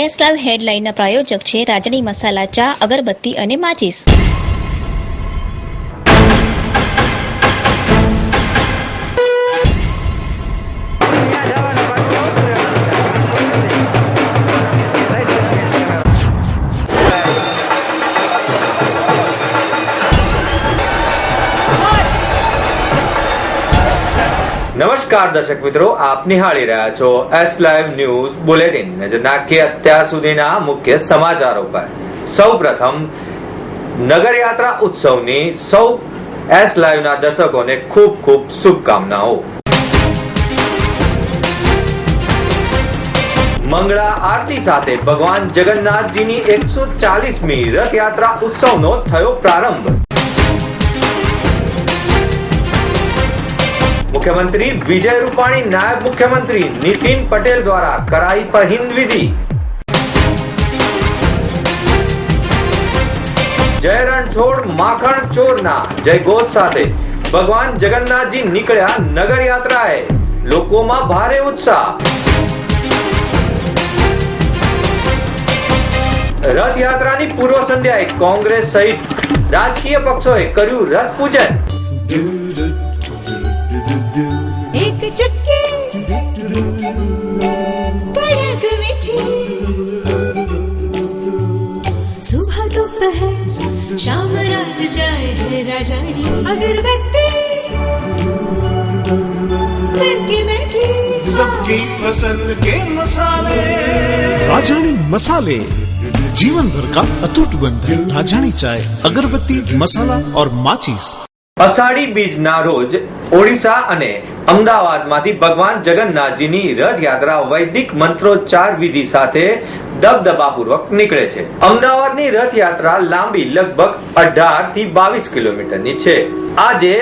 S live હેડલાઇનના પ્રાયોજક છે રાજણી મસાલા ચા, અગરબત્તી અને માચીસ. નમસ્કાર દર્શક મિત્રો, આપ નિહાળી રહ્યા છો એસ લાઈવ ન્યૂઝ બુલેટિન. નજર નાખીએ અત્યાર સુધીના મુખ્ય સમાચારો પર. સૌપ્રથમ નગરયાત્રા ઉત્સવની સૌ એસ લાઈવ ના દર્શકોને ખૂબ ખૂબ શુભકામનાઓ. મંગળા આરતી સાથે ભગવાન જગન્નાથજીની 140મી રથયાત્રા ઉત્સવનો થયો પ્રારંભ. મુખ્યમંત્રી વિજય રૂપાણી, નાયબ મુખ્યમંત્રી નીતિન પટેલ દ્વારા કરાઈ પહિંદ વિધિ. જય રણછોડ માખણ ચોરના જયઘોષ સાથે ભગવાન જગન્નાથજી નીકળ્યા નગર યાત્રાએ. લોકોમાં ભારે ઉત્સાહ. રથયાત્રાની પૂર્વ સંધ્યાએ કોંગ્રેસ સહિત રાજકીય પક્ષોએ કર્યું રથ પૂજન. एक चुटकी कड़क मीठी सुबह दोपहर शाम रात जाए है राजानी अगरबत्ती महकी सबकी पसंद के मसाले राजानी मसाले जीवन भर का अटूट बंधन. राजानी चाय, अगरबत्ती, मसाला और माचीस. અષાઢી બીજના રોજ ઓડિશા અને અમદાવાદમાંથી ભગવાન જગન્નાથજીની રથયાત્રા વૈદિક મંત્રોચ્ચાર વિધિ સાથે દબદબાપૂર્વક નીકળે છે. અમદાવાદની રથયાત્રા લાંબી લગભગ 18 થી 22 કિલોમીટરની છે. આજે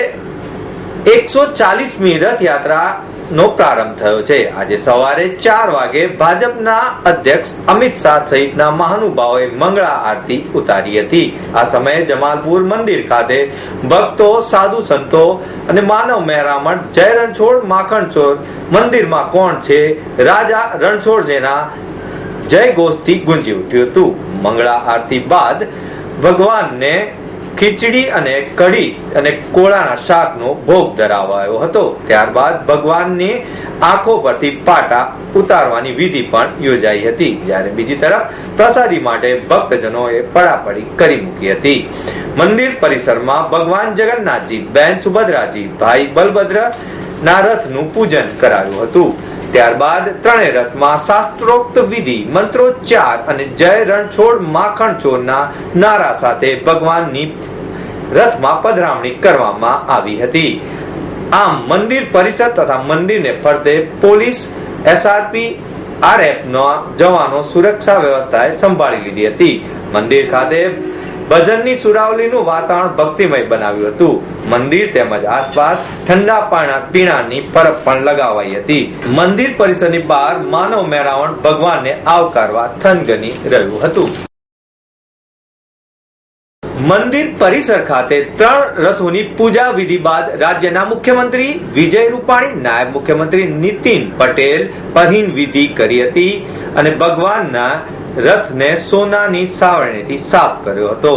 140મી રથયાત્રા નો પ્રારંભ થયો છે. આજે સવારે 4 વાગે ભાજપના અધ્યક્ષ અમિત શાહ સહિતના મહાનુભાવોએ મંગળા આરતી ઉતારી હતી. આ સમયે જમાલપુર મંદિર ખાતે ભક્તો, સાધુ સંતો અને માનવ મહેરામણ જય રણછોડ માખણ ચોર, મંદિરમાં કોણ છે રાજા રણછોડજીના જય ઘોષથી ગુંજી ઉઠ્યું હતું. મંગળા આરતી બાદ ભગવાનને ખીચડી અને કઢી અને કોળાના શાકનો ભોગ ધરાવાયો હતો. ત્યારબાદ ભગવાનની આંખો પરથી પાટા ઉતારવાની વિધિ પણ યોજાઈ હતી. જ્યારે બીજી તરફ પ્રસાદી માટે ભક્તજનોએ પડાપડી કરી મૂકી હતી. મંદિર પરિસરમાં ભગવાન જગન્નાથજી, બહેન સુભદ્રાજી, ભાઈ બલભદ્ર ના રથનું પૂજન કરાયું હતું. ત્યારબાદ ત્રણેય રથમાં શાસ્ત્રોક્ત વિધિ, મંત્રોચ્ચાર અને જય રણછોડ માખણ ચોરના નારા સાથે ભગવાનની રથમાં પધરામણી કરવામાં આવી હતી. આમ મંદિર પરિસર તથા મંદિરને ફરતે પોલીસ, એસઆરપી, આરએફ ના જવાનો સુરક્ષા વ્યવસ્થાએ સંભાળી લીધી હતી. મંદિર ખાતે ભજનની સુરાવલીનું વાતાવરણ ભક્તિમય બનાવ્યું હતું. મંદિર તેમજ આસપાસ ઠંડા પીણાની પરબ પણ લગાવાઈ હતી. મંદિર પરિસરની બહાર માનવ મહેરામણ ભગવાનને આવકારવા થનગની રહ્યું હતું. મંદિર પરિસર ખાતે 3 રથોની પૂજા વિધિ બાદ રાજ્યના મુખ્યમંત્રી વિજય રૂપાણી, નાયબ મુખ્યમંત્રી નીતિન પટેલ પહિંદ વિધિ કરી હતી અને ભગવાનના રથને સોનાની સાવરણીથી સાફ કર્યો હતો.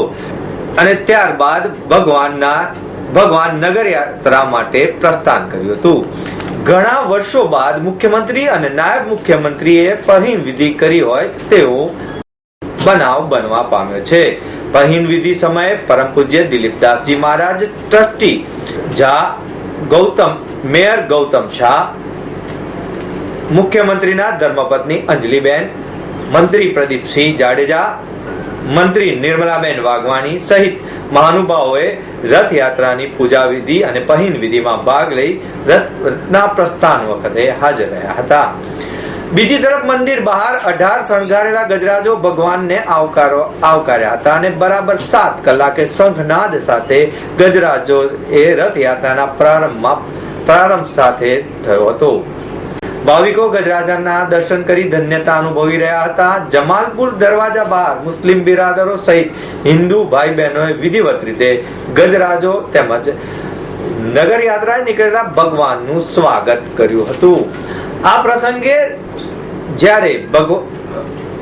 અને ત્યારબાદ ભગવાન નગર યાત્રા માટે પ્રસ્થાન કર્યું હતું. ઘણા વર્ષો બાદ મુખ્યમંત્રી અને નાયબ મુખ્યમંત્રીએ પહિંદ વિધિ કરી હોય તેવો બનાવ બનવા પામ્યો છે. પહિંદ વિધિ સમયે પરમ પૂજ્ય દિલીપદાસજી મહારાજ, ટ્રસ્ટી ઝા મેયર ગૌતમ શાહ, મુખ્યમંત્રીના ધર્મપત્ની અંજલિબેન, મંત્રી પ્રદીપસિંહ જાડેજા, મંત્રી નિર્મલાબેન વાઘવાણી સહિત મહાનુભાવોએ રથયાત્રાની પૂજા વિધિ અને પહિંદ વિધિમાં ભાગ લઈ રથના પ્રસ્થાન વખતે હાજર રહ્યા હતા. બીજી તરફ મંદિર બહાર 18 શણગારેલા ગજરાજો ભગવાનને આવકાર્યા હતા અને બરાબર 7 કલાકે શંખનાદ સાથે ગજરાજો એ રથયાત્રાના પ્રારંભ સાથે થયો હતો. ભાવિકો ગજરાજાના દર્શન કરી ધન્યતા અનુભવી રહ્યા હતા. જમાલપુર દરવાજા બહાર મુસ્લિમ બિરાદરો સહિત હિન્દુ ભાઈ બહેનોએ વિધિવત રીતે ગજરાજો તેમજ નગર યાત્રાએ નીકળેલા ભગવાનનું સ્વાગત કર્યું હતું. આ પ્રસંગે જ્યારે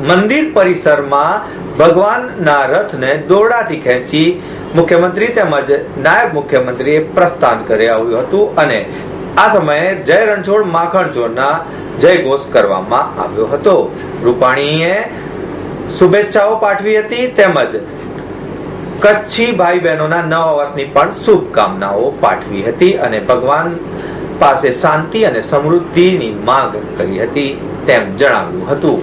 મંદિર પરિસરમાં ભગવાનના રથને દોરડાથી ખેંચી મુખ્યમંત્રી તેમજ નાયબ મુખ્યમંત્રીએ પ્રસ્થાન કરાવ્યું હતું અને આ સમયે જય રણછોડ માખણ ચોરના જય ઘોષ કરવામાં આવ્યો હતો. રૂપાણીએ શુભેચ્છાઓ પાઠવી હતી તેમજ કચ્છી ભાઈ બહેનોના નવા વર્ષની પણ શુભકામનાઓ પાઠવી હતી અને ભગવાન પાસે શાંતિ અને સમૃદ્ધિની માંગ કરી હતી તેમ જણાવ્યું હતું.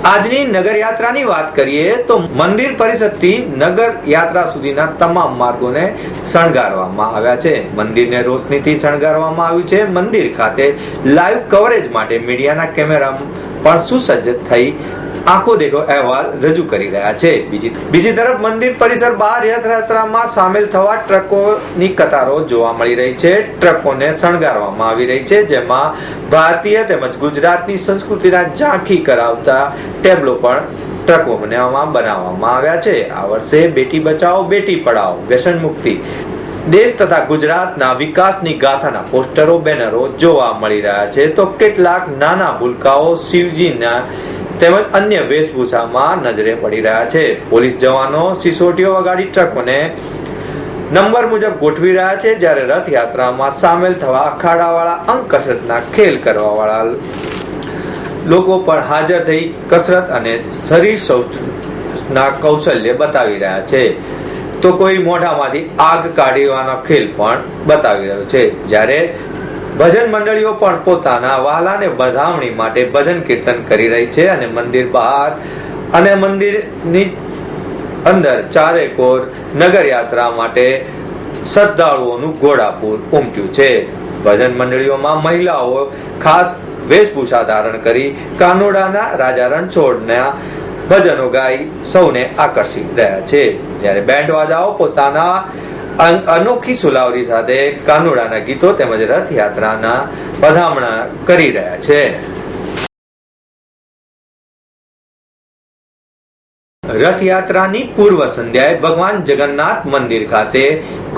આજની નગર યાત્રાની વાત કરીએ તો મંદિર પરિસરથી નગર યાત્રા સુધીના તમામ માર્ગોને શણગારવામાં આવ્યા છે. મંદિરને રોશનીથી શણગારવામાં આવ્યું છે. મંદિર ખાતે લાઈવ કવરેજ માટે મીડિયાના કેમેરા પણ સુસજ્જ થઈ આંખો દેખો અહેવાલ રજૂ કરી રહ્યા છે. બીજી તરફ મંદિર પરિસર બહાર રથયાત્રામાં સામેલ થવા ટ્રકોની કતારો જોવા મળી રહી છે. ટ્રકોને શણગારવામાં આવી રહી છે, જેમાં ભારતીય તેમજ ગુજરાતની સંસ્કૃતિના ઝાંખી કરાવતા ટેબલો પણ ટ્રકો બનાવવામાં આવ્યા છે. આ વર્ષે બેટી બચાવો બેટી પઢાઓ વ્યસન મુક્તિ દેશ તથા ગુજરાતના વિકાસની ગાથાના પોસ્ટરો બેનરો જોવા મળી રહ્યા છે. તો કેટલાક નાના ભૂલકાઓ શિવજીના તેમજ અન્ય વેશભૂષામાં નજરે પડી રહ્યા છે. પોલીસ જવાનો સિસોટીઓ વગાડી ટ્રકોને નંબર મુજબ ગોઠવી રહ્યા છે, જ્યારે રથયાત્રામાં સામેલ થવા અખાડાવાળા અંક કસરતના ખેલ કરવાવાળા લોકો પણ હાજર થઈ કસરત અને શરીર સૌષ્ઠવના કૌશલ્ય બતાવી રહ્યા છે. તો કોઈ મોઢામાંથી આગ કાઢવાનો ખેલ પણ બતાવી રહ્યો છે, જ્યારે ભજન મંડળીઓ પણ પોતાના વહાલાને વધામણી માટે ભજન કીર્તન કરી રહી છે અને મંદિર બહાર અને મંદિરની અંદર ચારે કોર નગર યાત્રા માટે શ્રદ્ધાળુઓનું ઘોડાપૂર ઉમટ્યું છે. ભજન મંડળીઓમાં મહિલાઓ ખાસ વેશભૂષા ધારણ કરી કાનોડાના રાજા રણછોડના ભજનો ગાઈ સૌને આકર્ષી રહ્યા છે, જ્યારે બેન્ડ વાજાઓ પોતાના અનોખી સુલાવરી સાથે કાનુડાના ગીતો તેમજ રથયાત્રાના વધામણા કરી રહ્યા છે. રથયાત્રાની પૂર્વ સંધ્યાએ ભગવાન જગન્નાથ મંદિર ખાતે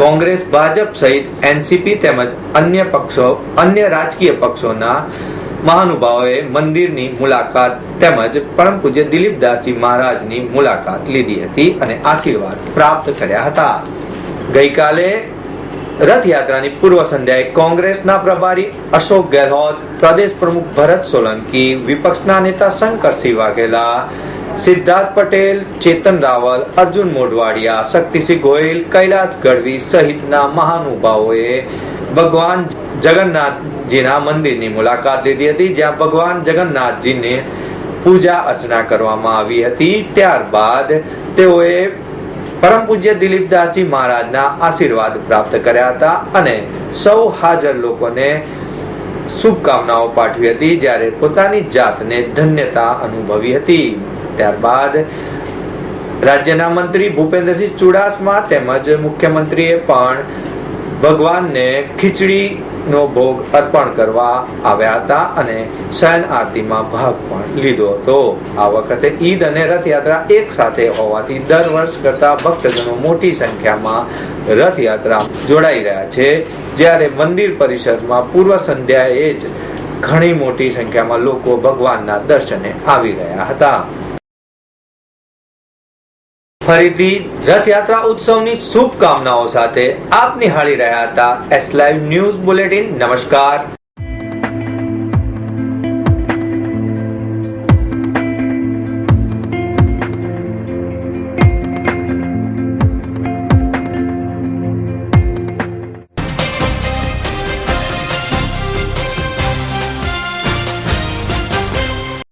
કોંગ્રેસ, ભાજપ સહિત એનસીપી તેમજ અન્ય રાજકીય પક્ષોના મહાનુભાવોએ મંદિરની મુલાકાત તેમજ પરમ પૂજ્ય દિલીપદાસજી મહારાજની મુલાકાત લીધી હતી અને આશીર્વાદ પ્રાપ્ત કર્યા હતા. ગઈકાલે રથયાત્રાની પૂર્વ સંધ્યાએ કોંગ્રેસના પ્રભારી અશોક ગેહલોત, પ્રદેશ પ્રમુખ ભરત સોલંકી, વિપક્ષના નેતા શંકરસિંહ વાઘેલા, સિદ્ધાર્થ પટેલ, ચેતન રાવલ, અર્જુન મોઢવાડિયા, શક્તિસિંહ ગોહિલ, કૈલાસ ગઢવી સહિતના મહાનુભાવોએ ભગવાન જગન્નાથજીના મંદિરની મુલાકાત લીધી હતી, જ્યાં ભગવાન જગન્નાથજીને પૂજા અર્ચના કરવામાં આવી હતી. ત્યારબાદ તેઓએ પરમ પૂજ્ય દિલીપદાસજી મહારાજના આશીર્વાદ પ્રાપ્ત કર્યા હતા અને સૌ હાજર લોકોને શુભકામનાઓ પાઠવી હતી, જ્યારે પોતાની જાતને ધન્યતા અનુભવી હતી. ત્યારબાદ રાજ્યના મંત્રી ભૂપેન્દ્રસિંહ ચુડાસમા તેમજ મુખ્યમંત્રીએ પણ ભગવાનને ખીચડીનો ભોગ અર્પણ કરવા આવ્યા હતા અને શયન આરતીમાં ભાગ પણ લીધો હતો. આ વખતે ઈદ અને રથયાત્રા એક સાથે હોવાથી દર વર્ષ કરતા ભક્તજનો મોટી સંખ્યામાં રથયાત્રા જોડાઈ રહ્યા છે, જ્યારે મંદિર પરિસરમાં પૂર્વ સંધ્યાએ જ ઘણી મોટી સંખ્યામાં લોકો ભગવાનના દર્શને આવી રહ્યા હતા. ફરીથી રથયાત્રા ઉત્સવની શુભકામનાઓ સાથે આપ નિહાળી રહ્યા હતા એસ લાઈવ ન્યૂઝ બુલેટિન. નમસ્કાર.